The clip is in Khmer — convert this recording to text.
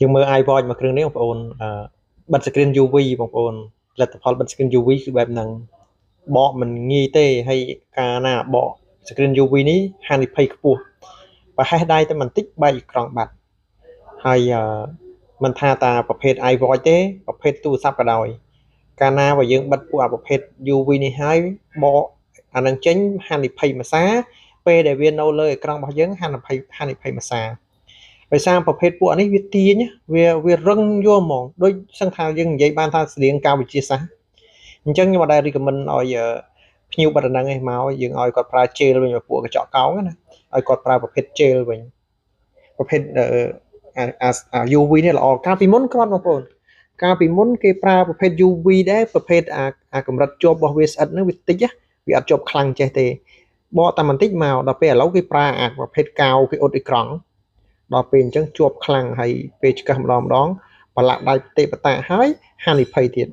យើងមើល iPod មកគ្រឿងនេះបងប្អូនបិទ screen UV បងប្អូនលទ្ធផលបិទ screen UV គឺបែបហ្នឹងបកមិនងាយទេហើយកាលណាបក screen UV នេះហានិភ័យខ្ពស់ប្រហែសដៃតែបន្តិចបែកអេក្រង់បាត់ហើយមិនថាតាប្រភេទ iPod ទេប្រភេទទូរស័ព្ទក៏ដោយកាលណាបើយើងបិទពួកប្រភេទ UV នេះហើយបកអានឹងចេញហានិភ័យភាសាពេលដែលវានៅលើអេក្រង់របស់យើងហានិភ័យភាសាដោយសារប្រភេទពួកនេះវាទាញវារឹងយល់ហ្មងដូចសឹងថាយើងនិយាយបានថាស្រៀងការវិទ្យាសាស្ត្រអញ្ចឹងខ្ញុំអត់ដែល recommend ឲ្យភ្ញៀវបាត់ដំណឹងឯងមកយើងឲ្យគាត់ប្រើជេលវិញពួកកញ្ចក់កោងណាឲ្យគាត់ប្រើប្រភេទជេលវិញប្រភេទUV នេះល្អកាលពីមុនគ្រាន់បងប្អូនកាលពីមុនគេប្រើប្រភេទ UV ដែរប្រភេទអាកម្រិតជាប់របស់វាស្អិតហ្នឹងវាតិចវាអត់ជាប់ខ្លាំងចេះទេបកតែបន្តិចមកដល់ពេលឥឡូវគេប្រើអាប្រភេទកៅគេអ៊ុតអេក្រង់ដល់ពេលអញ្ចឹងជាប់ខ្លាំងហើយពេលឆ្កឹះម្ដងប្រឡាក់ដៃទេបតាហើយហានិភ័យទៀត